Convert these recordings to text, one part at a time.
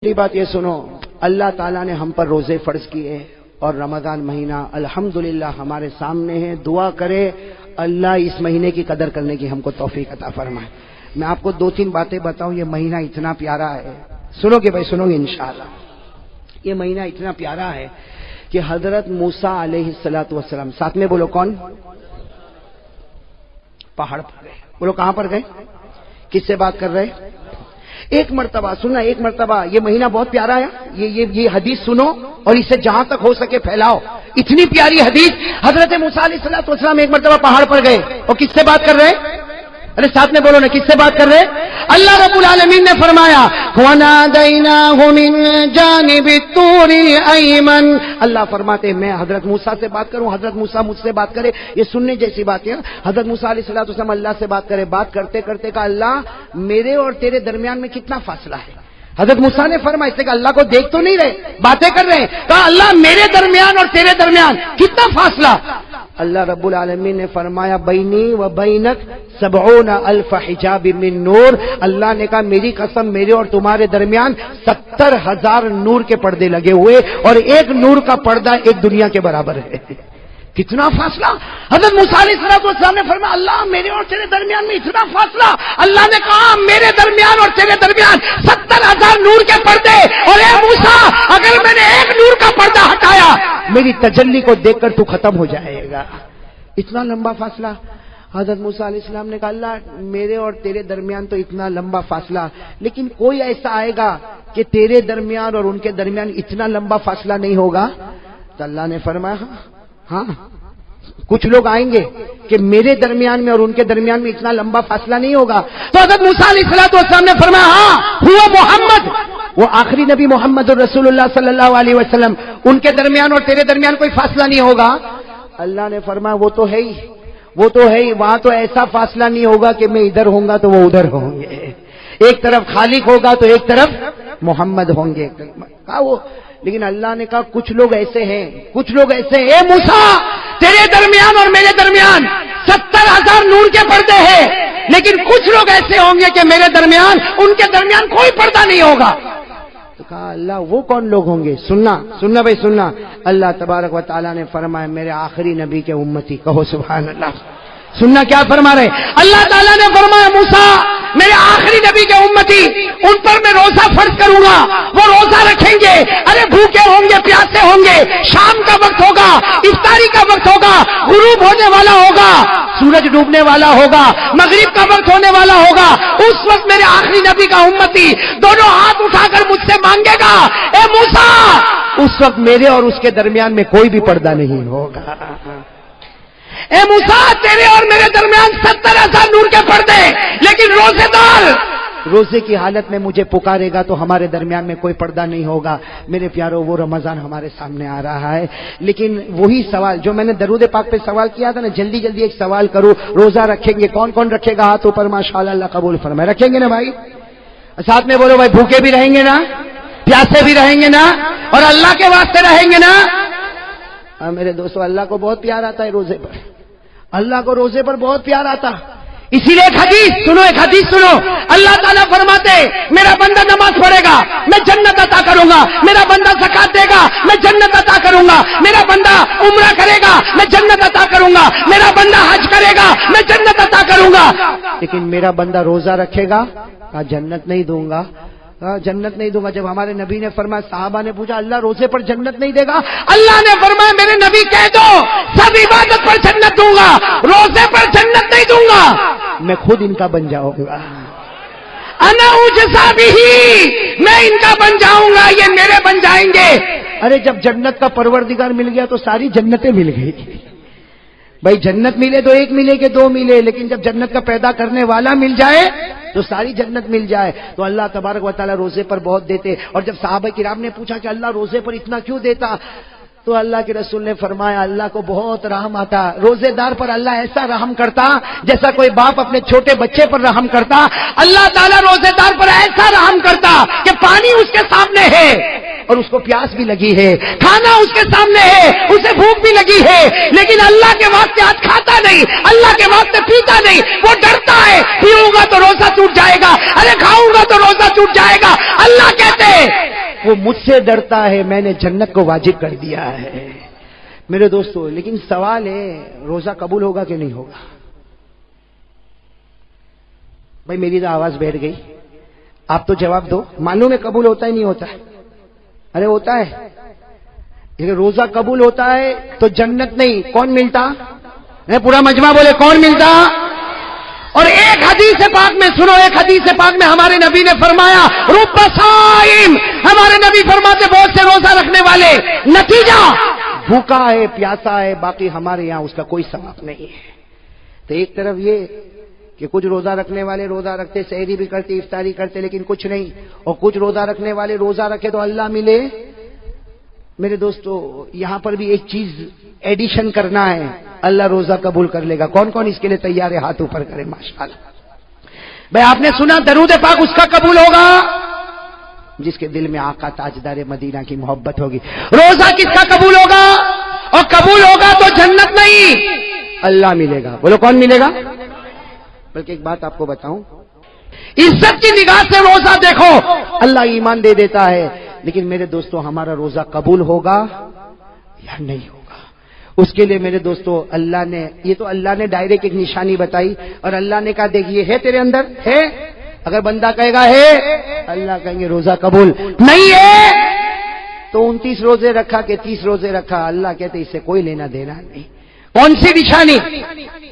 پہلی بات یہ سنو، اللہ تعالیٰ نے ہم پر روزے فرض کیے اور رمضان مہینہ الحمدللہ ہمارے سامنے ہے. دعا کرے اللہ اس مہینے کی قدر کرنے کی ہم کو توفیق عطا فرمائے. میں آپ کو 2-3 باتیں بتاؤں. یہ مہینہ اتنا پیارا ہے، سنو گے بھائی، سنو گے انشاءاللہ. یہ مہینہ اتنا پیارا ہے کہ حضرت موسیٰ علیہ السلام، ساتھ میں بولو کون؟ پہاڑ پر گئے. بولو کہاں پر گئے؟ کس سے بات کر رہے؟ ایک مرتبہ سننا، ایک مرتبہ. یہ مہینہ بہت پیارا ہے. یہ حدیث سنو اور اسے جہاں تک ہو سکے پھیلاؤ. اتنی پیاری حدیث. حضرت موسیٰ علیہ السلام ایک مرتبہ پہاڑ پر گئے اور کس سے بات کر رہے؟ ارے ساتھ میں بولو نا، کس سے بات کر رہے؟ اللہ رب العالمین نے فرمایا وَنَادَيْنَاهُ مِن جَانِبِ الطُّورِ الْأَيْمَنِ. اللہ فرماتے میں حضرت موسیٰ سے بات کروں، حضرت موسیٰ مجھ سے بات کرے. یہ سننے جیسی بات ہے. حضرت موسیٰ علیہ السلام اللہ سے بات کرے. بات کرتے کرتے کہا اللہ میرے اور تیرے درمیان میں کتنا فاصلہ ہے؟ حضرت موسیٰ نے فرمایا، اس نے کہا اللہ کو دیکھ تو نہیں رہے، باتیں کر رہے ہیں. کہا اللہ میرے درمیان اور تیرے درمیان کتنا فاصلہ؟ اللہ رب العالمین نے فرمایا بینی و بینک 70,000 حجاب من نور. اللہ نے کہا میری قسم میرے اور تمہارے درمیان 70,000 نور کے پردے لگے ہوئے اور ایک نور کا پردہ ایک دنیا کے برابر ہے. کتنا فاصلہ؟ حضرت موسیٰ علیہ السلام نے فرمایا اللہ میرے اور تیرے درمیان میں اتنا فاصلہ. اللہ نے کہا میرے درمیان اور تیرے درمیان 70,000 نور کے پردے. اور اے موسیٰ اگر میں نے ایک نور کا پردہ ہٹایا میری تجلی کو دیکھ کر تو ختم ہو جائے گا. اتنا لمبا فاصلہ. حضرت موسیٰ علیہ السلام نے کہا اللہ میرے اور تیرے درمیان تو اتنا لمبا فاصلہ، لیکن کوئی ایسا آئے گا کہ تیرے درمیان اور ان کے درمیان اتنا لمبا فاصلہ نہیں ہوگا؟ تو اللہ نے فرمایا ہاں کچھ لوگ آئیں گے کہ میرے درمیان میں اور ان کے درمیان میں اتنا لمبا فاصلہ نہیں ہوگا. تو حضرت موسیٰ علیہ السلام نے فرمایا ہاں ہوا محمد، وہ آخری نبی محمد رسول اللہ صلی اللہ علیہ وسلم، ان کے درمیان اور تیرے درمیان کوئی فاصلہ نہیں ہوگا. اللہ نے فرمایا وہ تو ہے ہی، وہ تو ہے ہی. وہاں تو ایسا فاصلہ نہیں ہوگا کہ میں ادھر ہوں گا تو وہ ادھر ہوں گے. ایک طرف خالق ہوگا تو ایک طرف محمد ہوں گے. کہا وہ، لیکن اللہ نے کہا کچھ لوگ ایسے ہیں، کچھ لوگ ایسے ہیں. اے موسیٰ تیرے درمیان اور میرے درمیان 70,000 نور کے پردے ہیں، لیکن کچھ لوگ ایسے ہوں گے کہ میرے درمیان ان کے درمیان کوئی پردہ نہیں ہوگا. تو کہا اللہ وہ کون لوگ ہوں گے؟ سننا بھائی سننا. اللہ تبارک و تعالیٰ نے فرمایا میرے آخری نبی کے امتی. کہو سبحان اللہ. سننا کیا فرما رہے؟ اللہ تعالیٰ نے فرمایا موسیٰ میرے آخری نبی کے امتی ان پر میں روزہ فرض کروں گا. وہ روزہ رکھیں گے، ارے بھوکے ہوں گے، پیاسے ہوں گے. شام کا وقت ہوگا، افطاری کا وقت ہوگا، غروب ہونے والا ہوگا، سورج ڈوبنے والا ہوگا، مغرب کا وقت ہونے والا ہوگا. اس وقت میرے آخری نبی کا امتی دونوں ہاتھ اٹھا کر مجھ سے مانگے گا اے موسیٰ. اس وقت میرے اور اس کے درمیان میں کوئی بھی پردہ نہیں ہوگا. اے موسیٰ تیرے اور میرے درمیان 70,000 نور کے پردے، لیکن روزے دار روزے کی حالت میں مجھے پکارے گا تو ہمارے درمیان میں کوئی پردہ نہیں ہوگا. میرے پیارو وہ رمضان ہمارے سامنے آ رہا ہے، لیکن وہی سوال جو میں نے درود پاک پہ سوال کیا تھا نا، جلدی جلدی ایک سوال کروں. روزہ رکھیں گے کون کون رکھے گا؟ ہاتھ اوپر ماشاءاللہ. اللہ قبول فرمائے. رکھیں گے نا بھائی؟ ساتھ میں بولو بھائی بھوکے بھی رہیں گے نا، پیاسے بھی رہیں گے نا، اور اللہ کے واسطے رہیں گے نا. میرے دوستو اللہ کو بہت پیار آتا ہے روزے پر. اللہ کو روزے پر بہت پیار آتا. اسی لیے ایک حدیث سنو. اللہ تعالیٰ فرماتے میرا بندہ نماز پڑھے گا میں جنت عطا کروں گا، میرا بندہ زکات دے گا میں جنت عطا کروں گا، میرا بندہ عمرہ کرے گا میں جنت عطا کروں گا، میرا بندہ حج کرے گا میں جنت عطا کروں گا. لیکن میرا بندہ روزہ رکھے گا کہا جنت نہیں دوں گا، جنت نہیں دوں گا. جب ہمارے نبی نے فرمایا، صحابہ نے پوچھا اللہ روزے پر جنت نہیں دے گا؟ اللہ نے فرمایا میرے نبی کہہ دو سب عبادت پر جنت دوں گا، روزے پر جنت نہیں دوں گا. میں خود ان کا بن جاؤں گا. انا اجزا بھی، میں ان کا بن جاؤں گا، یہ میرے بن جائیں گے. ارے جب جنت کا پروردگار مل گیا تو ساری جنتیں مل گئی. بھائی جنت ملے تو ایک ملے کہ دو ملے، لیکن جب جنت کا پیدا کرنے والا مل جائے تو ساری جنت مل جائے. تو اللہ تبارک و تعالیٰ روزے پر بہت دیتے. اور جب صحابہ کرام نے پوچھا کہ اللہ روزے پر اتنا کیوں دیتا، تو اللہ کے رسول نے فرمایا اللہ کو بہت رحم آتا. روزے دار پر اللہ ایسا رحم کرتا جیسا کوئی باپ اپنے چھوٹے بچے پر رحم کرتا. اللہ تعالیٰ روزے دار پر ایسا رحم کرتا کہ پانی اس کے سامنے ہے اور اس کو پیاس بھی لگی ہے، کھانا اس کے سامنے ہے، اسے بھوک بھی لگی ہے، لیکن اللہ کے واسطے آج کھاتا نہیں، اللہ کے واسطے پیتا نہیں. وہ ڈرتا ہے پیوں گا تو روزہ ٹوٹ جائے گا، ارے کھاؤں گا تو روزہ ٹوٹ جائے گا. اللہ کہتے وہ مجھ سے ڈرتا ہے، میں نے جنت کو واجب کر دیا ہے۔ میرے دوستو، لیکن سوال ہے روزہ قبول ہوگا کہ نہیں ہوگا؟ بھائی میری تو آواز بیٹھ گئی، آپ تو جواب دو۔ معلوم ہے قبول ہوتا ہی نہیں ہوتا ہے؟ ارے ہوتا ہے۔ لیکن روزہ قبول ہوتا ہے تو جنت نہیں، کون ملتا؟ پورا مجمع بولے کون ملتا؟ اور ایک حدیث پاک میں سنو، ایک حدیث پاک میں ہمارے نبی نے فرمایا رب صائم، ہمارے نبی فرماتے بہت سے روزہ رکھنے والے، نتیجہ بھوکا ہے، پیاسا ہے، باقی ہمارے یہاں اس کا کوئی ثواب نہیں ہے۔ تو ایک طرف یہ کہ کچھ روزہ رکھنے والے روزہ رکھتے، سحری بھی کرتے، افطاری کرتے، لیکن کچھ نہیں، اور کچھ روزہ رکھنے والے روزہ رکھے تو اللہ ملے۔ میرے دوستو، یہاں پر بھی ایک چیز ایڈیشن کرنا ہے، اللہ روزہ قبول کر لے گا۔ کون کون اس کے لیے تیار ہے؟ ہاتھ اوپر کرے ماشاءاللہ۔ بھائی آپ نے سنا درود پاک اس کا قبول ہوگا جس کے دل میں آقا تاجدار مدینہ کی محبت ہوگی۔ روزہ کس کا قبول ہوگا؟ اور قبول ہوگا تو جنت نہیں، اللہ ملے گا۔ بولو کون ملے گا؟ بلکہ ایک بات آپ کو بتاؤں، عزت کی نگاہ سے روزہ دیکھو، اللہ ایمان دے دیتا ہے، لیکن میرے دوستو ہمارا روزہ قبول ہوگا یا نہیں ہوگا؟ اس کے لیے میرے دوستو اللہ نے، یہ تو اللہ نے ڈائریکٹ ایک نشانی بتائی، اور اللہ نے کہا دیکھ یہ ہے تیرے اندر ہے، اگر بندہ کہے گا ہے، اللہ کہیں گے روزہ قبول، نہیں ہے تو 29 روزے رکھا کہ 30 روزے رکھا، اللہ کہتے اس سے کوئی لینا دینا نہیں۔ کون سی نشانی؟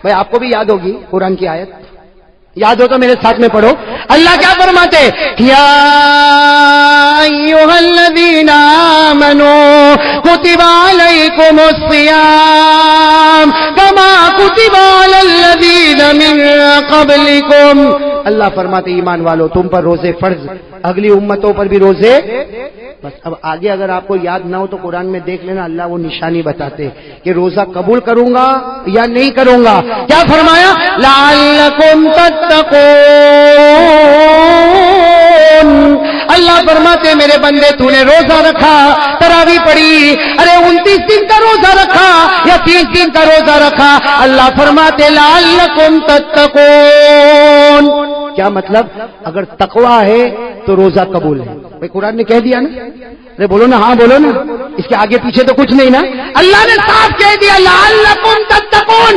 بھائی آپ کو بھی یاد ہوگی قرآن کی آیت، یاد ہو تو میرے ساتھ میں پڑھو۔ اللہ کیا فرماتے؟ یا ایھا الذین آمنوا کتب علیکم الصیام کما کتب علی الذین من قبلکم۔ اللہ فرماتے ایمان والو تم پر روزے فرض، اگلی امتوں پر بھی روزے۔ بس اب آگے اگر آپ کو یاد نہ ہو تو قرآن میں دیکھ لینا، اللہ وہ نشانی بتاتے کہ روزہ قبول کروں گا یا نہیں کروں گا۔ کیا فرمایا؟ لعلکم تتقون۔ اللہ فرماتے میرے بندے تو نے روزہ رکھا، تراویح پڑھی، ارے 29 دن کا روزہ رکھا یا 30 دن کا روزہ رکھا، اللہ فرماتے لعلکم تتقون۔ کیا مطلب؟ اگر تقویٰ ہے تو روزہ قبول ہے۔ بھائی قرآن نے کہہ دیا نا، ارے بولو نا، ہاں بولو نا، اس کے آگے پیچھے تو کچھ نہیں نا، اللہ نے صاف کہہ دیا لعلکم تتقون۔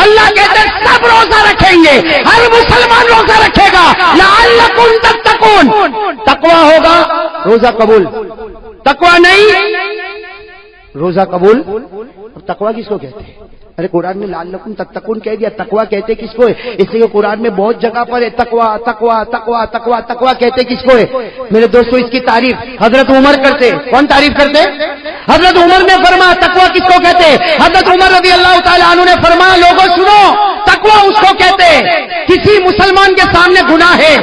اللہ کہتے ہیں سب روزہ رکھیں گے، ہر مسلمان روزہ رکھے گا، لعلکم تتقون۔ تقویٰ ہوگا روزہ قبول، تقویٰ نہیں روزہ قبول۔ اور تقویٰ کس کو کہتے ہیں؟ ارے قرآن میں لعلکم تتقون کہہ دیا، تقویٰ کہتے کس کو ہے؟ اس لیے قرآن میں بہت جگہ پر ہے تقویٰ تقویٰ تقویٰ تقویٰ تقویٰ کہتے کس کو ہے؟ میرے دوستو اس کی تعریف حضرت عمر کرتے۔ کون تعریف کرتے؟ حضرت عمر نے فرمایا تقویٰ کس کو کہتے؟ حضرت عمر رضی اللہ تعالیٰ عنہ نے فرمایا لوگوں سنو، تقویٰ اس کو کہتے کسی مسلمان کے سامنے گناہ ہے،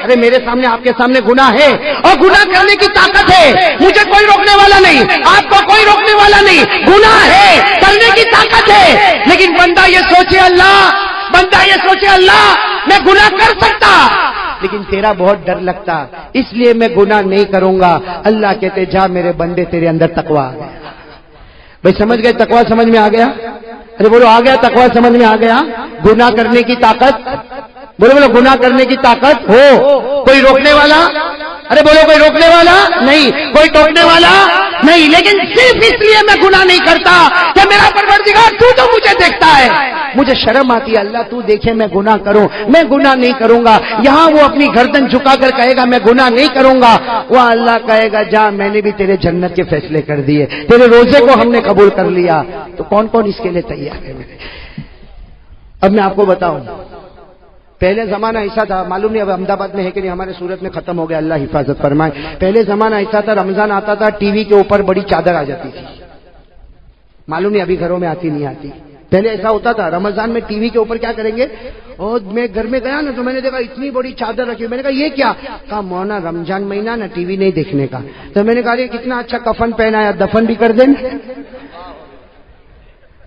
ارے میرے سامنے آپ کے سامنے گناہ ہے اور گناہ کرنے کی طاقت ہے، مجھے کوئی روکنے والا نہیں، آپ کو کوئی روکنے والا نہیں، گناہ ہے، کرنے کی طاقت ہے، لیکن بندہ یہ سوچے اللہ میں گناہ کر سکتا لیکن تیرا بہت ڈر لگتا، اس لیے میں گناہ نہیں کروں گا۔ اللہ کہتے جا میرے بندے تیرے اندر تقویٰ آ گیا۔ بھائی سمجھ گئے؟ تقویٰ سمجھ میں آ گیا؟ ارے بولو آ گیا؟ تقویٰ سمجھ میں آ گیا؟ گناہ کرنے کی طاقت، بولو گناہ کرنے کی طاقت ہو، کوئی روکنے والا، ارے بولو کوئی روکنے والا نہیں، کوئی ٹوکنے والا نہیں، لیکن صرف اس لیے میں گناہ نہیں کرتا کہ میرا پروردگار تو مجھے دیکھتا ہے، مجھے شرم آتی ہے اللہ تو دیکھے میں گناہ کروں، میں گناہ نہیں کروں گا۔ یہاں وہ اپنی گردن جھکا کر کہے گا میں گناہ نہیں کروں گا، وہ اللہ کہے گا جا میں نے بھی تیرے جنت کے فیصلے کر دیے، تیرے روزے کو ہم نے قبول کر لیا۔ تو کون کون اس کے لیے تیار ہے؟ اب میں آپ کو بتاؤں، پہلے زمانہ ایسا تھا، معلوم نہیں اب احمد آباد میں ہے کہ نہیں، ہمارے سورت میں ختم ہو گیا، اللہ حفاظت فرمائے۔ پہلے زمانہ ایسا تھا، رمضان آتا تھا ٹی وی کے اوپر بڑی چادر آ جاتی تھی، معلوم نہیں ابھی گھروں میں آتی نہیں آتی۔ پہلے ایسا ہوتا تھا رمضان میں ٹی وی کے اوپر کیا کریں گے، اور میں گھر میں گیا نا تو میں نے دیکھا اتنی بڑی چادر رکھی، میں نے کہا یہ کیا؟ کہا مولانا رمضان مہینہ نا ٹی وی نہیں دیکھنے کا۔ تو میں نے کہا یہ کتنا اچھا کفن پہنایا، دفن بھی کر دیں۔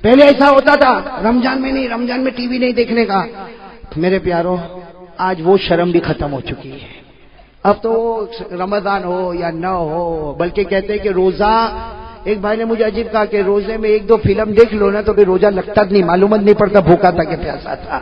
پہلے ایسا ہوتا تھا رمضان میں نہیں، رمضان میں ٹی وی نہیں دیکھنے کا۔ میرے پیاروں آج وہ شرم بھی ختم ہو چکی ہے، اب تو رمضان ہو یا نہ ہو، بلکہ کہتے ہیں کہ روزہ، ایک بھائی نے مجھے عجیب کہا کہ روزے میں 1-2 فلم دیکھ لو نا تو پھر روزہ لگتا نہیں، معلومات نہیں پڑتا بھوکا تھا کہ پیاسا تھا۔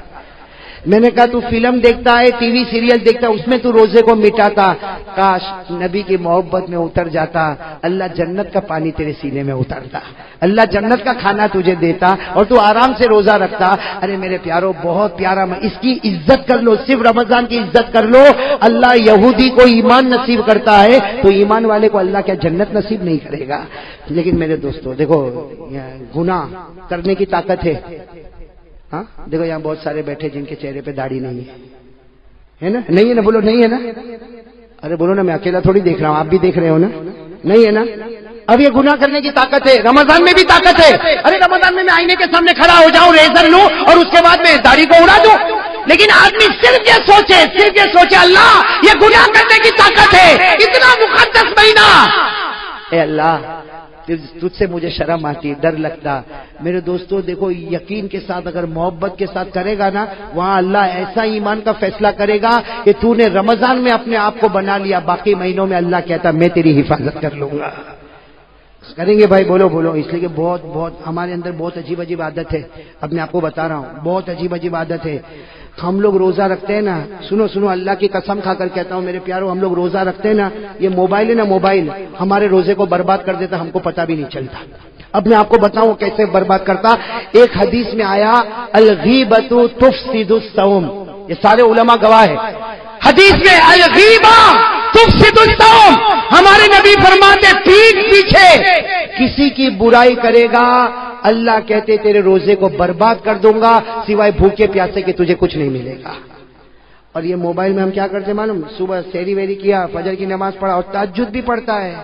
میں نے کہا تو فلم دیکھتا ہے، ٹی وی سیریل دیکھتا ہے، اس میں تو روزے کو مٹاتا، کاش نبی کی محبت میں اتر جاتا، اللہ جنت کا پانی تیرے سینے میں اترتا، اللہ جنت کا کھانا تجھے دیتا اور تو آرام سے روزہ رکھتا۔ ارے میرے پیارو بہت پیارا، اس کی عزت کر لو، صرف رمضان کی عزت کر لو۔ اللہ یہودی کو ایمان نصیب کرتا ہے تو ایمان والے کو اللہ کیا جنت نصیب نہیں کرے گا؟ لیکن میرے دوستو دیکھو، گناہ کرنے کی طاقت ہے۔ ہاں دیکھو یہاں بہت سارے بیٹھے جن کے چہرے پہ داڑھی نہیں ہے نا؟ نہیں ہے نا؟ بولو نہیں ہے نا؟ ارے بولو نا، میں اکیلا تھوڑی دیکھ رہا ہوں، آپ بھی دیکھ رہے ہو نا؟ نہیں ہے نا؟ اب یہ گناہ کرنے کی طاقت ہے، رمضان میں بھی طاقت ہے۔ ارے رمضان میں آئینے کے سامنے کھڑا ہو جاؤں، ریزر لوں اور اس کے بعد میں داڑھی کو اڑا دوں، لیکن آدمی صرف یہ سوچے اللہ یہ گناہ کرنے کی طاقت ہے، اتنا مقدس مہینہ، اے اللہ تجھ سے مجھے شرم آتی، ڈر لگتا۔ میرے دوستو دیکھو، یقین کے ساتھ اگر محبت کے ساتھ کرے گا نا، وہاں اللہ ایسا ایمان کا فیصلہ کرے گا کہ تو نے رمضان میں اپنے آپ کو بنا لیا، باقی مہینوں میں اللہ کہتا میں تیری حفاظت کر لوں گا۔ کریں گے بھائی؟ بولو بولو۔ اس لیے کہ بہت ہمارے اندر بہت عجیب عادت ہے، اب میں آپ کو بتا رہا ہوں، بہت عجیب عادت ہے۔ ہم لوگ روزہ رکھتے ہیں نا، سنو اللہ کی قسم کھا کر کہتا ہوں میرے پیارو، ہم لوگ روزہ رکھتے ہیں نا، یہ موبائل ہے نا، موبائل ہمارے روزے کو برباد کر دیتا، ہم کو پتہ بھی نہیں چلتا۔ اب میں آپ کو بتاؤں کیسے برباد کرتا۔ ایک حدیث میں آیا الغیبۃ تفسد الصوم، یہ سارے علماء گواہ ہیں، حدیث میں الغیبہ تفسد الصوم، ہمارے نبی فرماتے پیٹھ پیچھے کسی کی برائی کرے گا اللہ کہتے تیرے روزے کو برباد کر دوں گا، سوائے بھوکے پیاسے کہ تجھے کچھ نہیں ملے گا۔ اور یہ موبائل میں ہم کیا کرتے معلوم؟ صبح سحری ویری کیا، فجر کی نماز پڑھا اور تہجد بھی پڑھتا ہے۔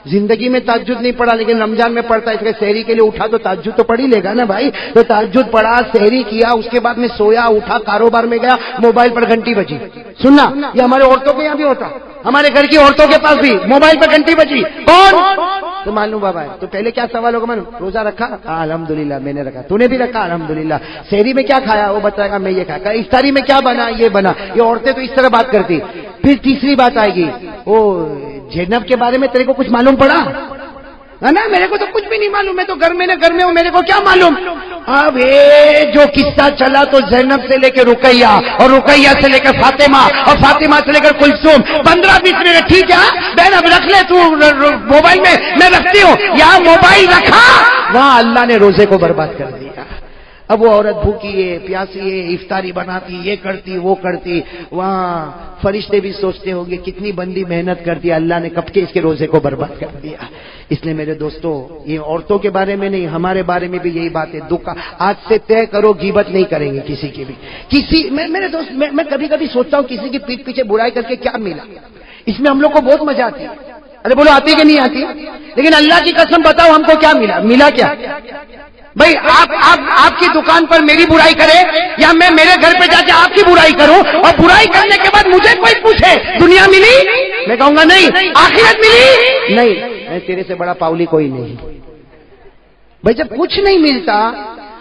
زندگی میں تہجد نہیں پڑھا لیکن رمضان میں پڑھتا ہے، اس لیے سحری کے لیے اٹھا تو تہجد تو پڑھ ہی لے گا نا بھائی۔ تو تہجد پڑھا، سحری کیا، اس کے بعد میں سویا، اٹھا، کاروبار میں گیا، موبائل پر گھنٹی بجی۔ سننا، یہ ہمارے عورتوں کے یہاں بھی ہوتا، ہمارے گھر کی عورتوں کے پاس بھی موبائل پر گھنٹی بجی، کون تو معلوم بابا ہے۔ تو پہلے کیا سوال ہوگا معلوم؟ روزہ رکھا؟ الحمدللہ میں نے رکھا، تو نے بھی رکھا؟ الحمدللہ۔ سحری میں کیا کھایا؟ وہ بتائے گا میں یہ کھایا۔ افطاری میں کیا بنا؟ یہ بنا۔ یہ عورتیں تو اس طرح بات کرتی۔ پھر تیسری بات آئے گی، وہ زینب کے بارے میں تیرے کو کچھ معلوم پڑا؟ نا میرے کو تو کچھ بھی نہیں معلوم، میں تو گھر میں ہوں، میرے کو کیا معلوم؟ اب یہ جو قصہ چلا تو زینب سے لے کے رقیہ اور رقیہ سے لے کر فاطمہ اور فاطمہ سے لے کر کلثوم، 15-20 منٹ ٹھیک ہے بہن اب رکھ لے تو موبائل میں رکھتی ہوں، یہاں موبائل رکھا وہاں اللہ نے روزے کو برباد کر دیا۔ اب وہ عورت بھوکی ہے، پیاسی ہے، افطاری بناتی، یہ کرتی وہ کرتی، وہاں فرشتے بھی سوچتے ہوں گے کتنی بندی محنت کرتی، اللہ نے کب کے اس کے روزے کو برباد کر دیا۔ اس لیے میرے دوستو، یہ عورتوں کے بارے میں نہیں، ہمارے بارے میں بھی یہی بات ہے۔ دکھ آج سے طے کرو غیبت نہیں کریں گے کسی کی بھی۔ میرے دوست میں کبھی سوچتا ہوں کسی کی پیٹھ پیچھے برائی کر کے کیا ملا، اس میں ہم لوگ کو بہت مزہ آتی ہے۔ ارے بولو آتی کہ نہیں آتی؟ لیکن اللہ کی قسم بتاؤ ہم کو کیا ملا کیا؟ بھائی آپ کی دکان پر میری برائی کرے یا میں میرے گھر پہ جا کے آپ کی برائی کروں اور برائی کرنے کے بعد مجھے کوئی پوچھے دنیا ملی، میں کہوں گا نہیں، آخرت ملی نہیں، میں تیرے سے بڑا پاؤلی کوئی نہیں۔ بھائی جب کچھ نہیں ملتا،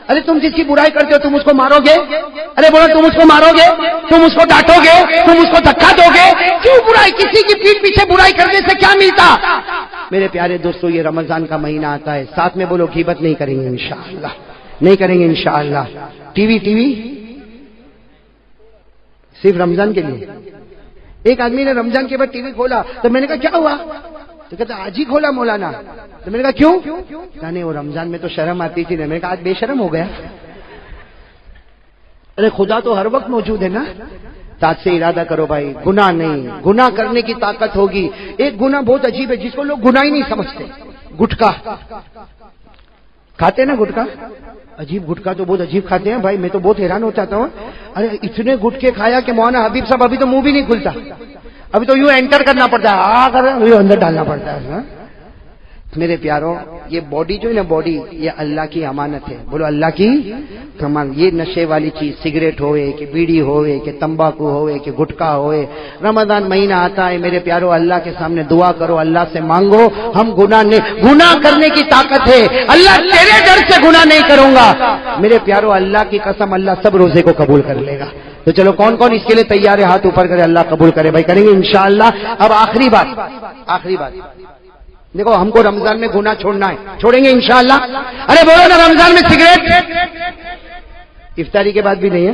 ارے تم جس کی برائی کرتے ہو تم اس کو مارو گے؟ ارے بولو تم اس کو مارو گے، تم اس کو ڈانٹو گے، تم اس کو دھکا دو گے؟ کیوں برائی؟ کسی کی پیٹھ پیچھے برائی کرنے سے کیا ملتا؟ میرے پیارے دوستو، یہ رمضان کا مہینہ آتا ہے، ساتھ میں بولو غیبت نہیں کریں گے انشاءاللہ، نہیں کریں گے انشاءاللہ۔ ٹی وی صرف رمضان کے لیے۔ ایک آدمی نے رمضان کے بعد ٹی وی کھولا تو میں نے کہا کیا ہوا؟ تو کہتا آج ہی کھولا مولانا۔ تو میں نے کہا کیوں؟ کہا نہیں وہ رمضان میں تو شرم آتی تھی نا۔ میں نے کہا آج بے شرم ہو گیا؟ ارے خدا تو ہر وقت موجود ہے نا۔ تاج سے ارادہ کرو بھائی، گناہ نہیں، گناہ کرنے کی طاقت ہوگی۔ ایک گناہ بہت عجیب ہے جس کو لوگ گناہ ہی نہیں سمجھتے، گٹکا کھاتے نا، گٹکا عجیب، گٹکا تو بہت عجیب کھاتے ہیں بھائی، میں تو بہت حیران ہو جاتا ہوں۔ ارے اتنے گٹکے کھایا کہ مولانا حبیب صاحب ابھی تو منہ بھی نہیں کھلتا، ابھی تو یوں انٹر کرنا پڑتا ہے، اندر ڈالنا پڑتا ہے۔ میرے پیاروں، یہ باڈی جو ہے نا، باڈی یہ اللہ کی امانت ہے، بولو اللہ کی امانت۔ یہ نشے والی چیز سگریٹ ہوئے کہ بیڑی ہوئے کہ تمباکو ہوئے کہ گٹکا ہوئے، رمضان مہینہ آتا ہے میرے پیاروں، اللہ کے سامنے دعا کرو، اللہ سے مانگو، ہم گناہ کرنے کی طاقت ہے، اللہ تیرے ڈر سے گناہ نہیں کروں گا میرے پیاروں، اللہ کی قسم اللہ سب روزے کو قبول کر لے گا۔ تو چلو کون کون اس کے لیے تیار ہے؟ ہاتھ اوپر کرے، اللہ قبول کرے بھائی، کریں گے انشاءاللہ۔ اب آخری بات دیکھو، ہم کو رمضان میں گناہ چھوڑنا ہے، چھوڑیں گے انشاءاللہ۔ ارے بولو نا، رمضان میں سگریٹ افطاری کے بعد بھی نہیں ہے،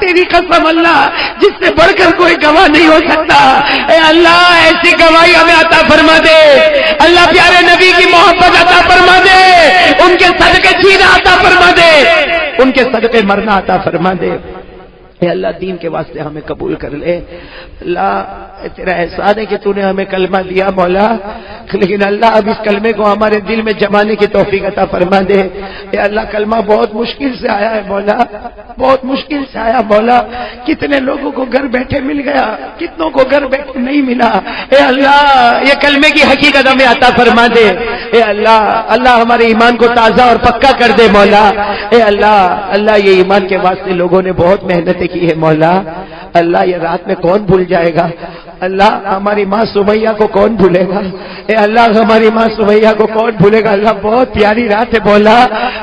تیری قسم اللہ جس سے بڑھ کر کوئی گواہ نہیں ہو سکتا، اے اللہ ایسی گواہی ہمیں عطا فرما دے، اللہ پیارے نبی کی محبت عطا فرما دے، ان کے صدقے جینا عطا فرما دے، ان کے صدقے مرنا عطا فرما دے۔ اے اللہ دین کے واسطے ہمیں قبول کر لے، اللہ تیرا احسان ہے کہ تو نے ہمیں کلمہ دیا مولا، لیکن اللہ اب اس کلمے کو ہمارے دل میں جمانے کی توفیق عطا فرما دے۔ اے اللہ کلمہ بہت مشکل سے آیا ہے مولا، بہت مشکل سے آیا مولا، کتنے لوگوں کو گھر بیٹھے مل گیا، کتنوں کو گھر بیٹھے نہیں ملا، اے اللہ یہ کلمے کی حقیقت ہمیں عطا فرما دے۔ اے اللہ اللہ ہمارے ایمان کو تازہ اور پکا کر دے مولا۔ اے اللہ اللہ یہ ایمان کے واسطے لوگوں نے بہت محنتیں کی ہے مولا، اللہ یہ رات میں کون بھول جائے گا، اللہ ہماری ماں سمیہ کو کون بھولے گا، اے اللہ ہماری ماں سمیہ کو کون بھولے گا، اللہ بہت پیاری رات ہے مولا،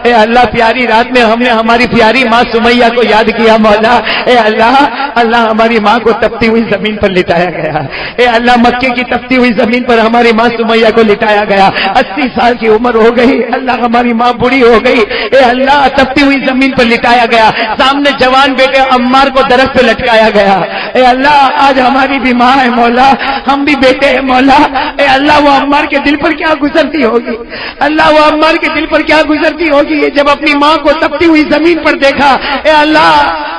اے اللہ پیاری رات میں ہم نے ہماری پیاری ماں سمیہ کو یاد کیا مولا، اے اللہ اللہ ہماری ماں کو تپتی ہوئی زمین پر لٹایا گیا، اے اللہ مکے کی تپتی ہوئی زمین پر ہماری ماں سمیہ کو لٹایا گیا، 80 سال کی عمر ہو گئی، اللہ ہماری ماں بوڑھی ہو گئی، اے اللہ تپتی ہوئی زمین پر لٹایا گیا، سامنے جوان بیٹے عمار کو درخت پہ لٹکایا گیا، اے اللہ آج ہماری بھی ماں ہے مولا، ہم بھی بیٹے ہیں مولا، اے اللہ وہ عمار کے دل پر کیا گزرتی ہوگی، اللہ وہ عمار کے دل پر کیا گزرتی ہوگی جب اپنی ماں کو تپتی ہوئی زمین پر دیکھا، اے اللہ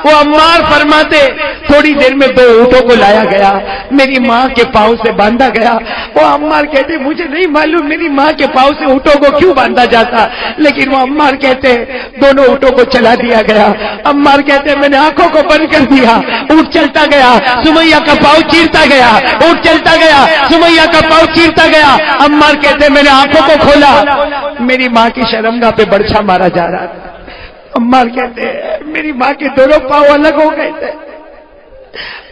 وہ عمار فرماتے تھوڑی دیر میں 2 اونٹوں کو لایا گیا، میری ماں کے پاؤں سے باندھا گیا، وہ عمار کہتے مجھے نہیں معلوم میری ماں کے پاؤں سے اونٹوں کو کیوں باندھا جاتا، لیکن وہ عمار کہتے دونوں اونٹوں کو چلا دیا گیا، عمار کہتے میں نے آنکھوں کو بند کر دیا، اونٹ چلتا گیا، سمیہ کا پاؤں چیرتا گیا، اونٹ چلتا گیا، سمیہ کا پاؤں چیرتا گیا، عمار کہتے میں نے آنکھوں کو کھولا، میری ماں کی شرمگاہ پہ برچھا مارا جا رہا تھا، عمار کہتے میری ماں کے دونوں پاؤں الگ ہو گئے تھے،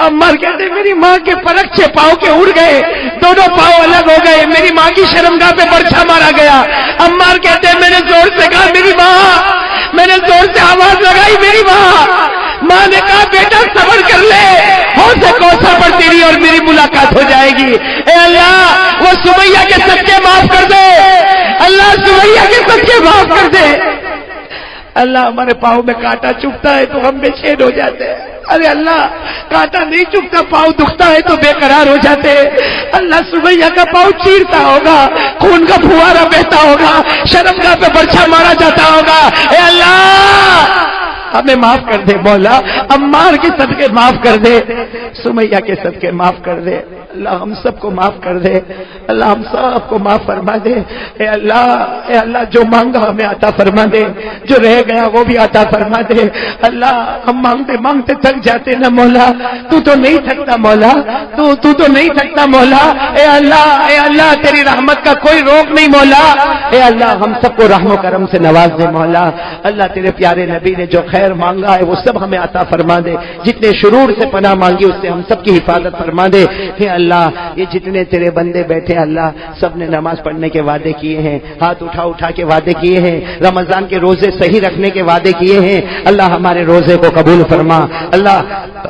عمار کہتے میری ماں کے پرکچے پاؤں کے اڑ گئے، دونوں پاؤں الگ ہو گئے، میری ماں کی شرمگاہ پہ برچھا مارا گیا، عمار کہتے میں نے زور سے کہا میری ماں، میں نے زور سے آواز لگائی میری ماں نے کہا بیٹا صبر کر لے، ہو سے کوسا پر تیری اور میری ملاقات ہو جائے گی، اے اللہ وہ سمیہ کے صدقے معاف کر دے، اللہ سمیہ کے صدقے معاف کر دے، اللہ ہمارے پاؤں میں کانٹا چبھتا ہے تو ہم بے چین ہو جاتے ہیں، ارے اللہ کانٹا نہیں چبھتا پاؤں دکھتا ہے تو بے قرار ہو جاتے ہیں، اللہ سمیہ کا پاؤں چیرتا ہوگا، خون کا پھوارا بہتا ہوگا، شرمگاہ پہ برچھا مارا جاتا ہوگا، اے اللہ ہمیں معاف کر دے مولا، عمار کے صدقے معاف کر دے، سمیہ کے صدقے معاف کر دے، اللہ ہم سب کو معاف کر دے، اللہ ہم سب کو معاف فرما دے، اے اللہ جو مانگا ہمیں عطا فرما دے، جو رہ گیا وہ بھی عطا فرما دے، اللہ ہم مانگتے مانگتے تھک جاتے نا مولا، تو نہیں تھکتا مولا، تو نہیں تھکتا مولا، اے اللہ تیری رحمت کا کوئی روک نہیں مولا، اے اللہ ہم سب کو رحم و کرم سے نواز دے مولا، اللہ تیرے پیارے نبی نے جو خیر مانگا ہے وہ سب ہمیں عطا فرما دے، جتنے شرور سے پناہ مانگی اس سے ہم سب کی حفاظت فرما دے، اے اللہ یہ جتنے تیرے بندے بیٹھے اللہ سب نے نماز پڑھنے کے وعدے کیے ہیں، ہاتھ اٹھا کے وعدے کیے ہیں، رمضان کے روزے صحیح رکھنے کے وعدے کیے ہیں، اللہ ہمارے روزے کو قبول فرما، اللہ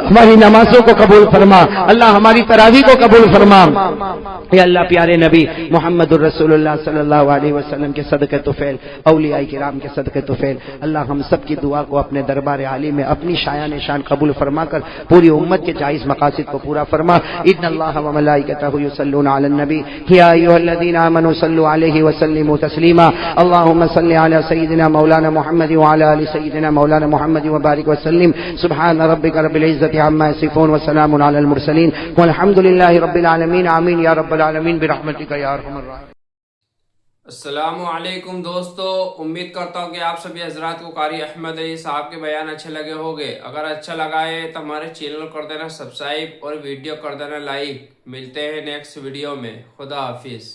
ہماری نمازوں کو قبول فرما، اللہ ہماری تراویح کو قبول فرما، اے اللہ پیارے نبی محمد الرسول اللہ صلی اللہ علیہ وسلم کے صدقے طفیل، اولیاء کرام کے صدقے طفیل، اللہ ہم سب کی دعا کو اپنے دربار عالی میں اپنی شایان شان قبول فرما کر پوری امت کے جائز مقاصد کو پورا فرما، ان اللہ و ملائکتہ یصلون علی النبی یا ایھا الذین آمنوا صلوا علیہ وسلموا تسلیما، اللهم صل علی سیدنا مولانا محمد وعلی آل سیدنا مولانا محمد وبارک وسلم، سبحان ربک رب العزة عما یصفون وسلام علی المرسلین والحمد للہ رب العالمین، آمین یا رب العالمین برحمتک یا ارحم الراحمین۔ السلام علیکم دوستو، امید کرتا ہوں کہ آپ سبھی حضرات کو قاری احمد علی صاحب کے بیان اچھے لگے ہوں گے، اگر اچھا لگا ہے تو ہمارے چینل کو کر دینا سبسکرائب اور ویڈیو کر دینا لائک، ملتے ہیں نیکسٹ ویڈیو میں، خدا حافظ۔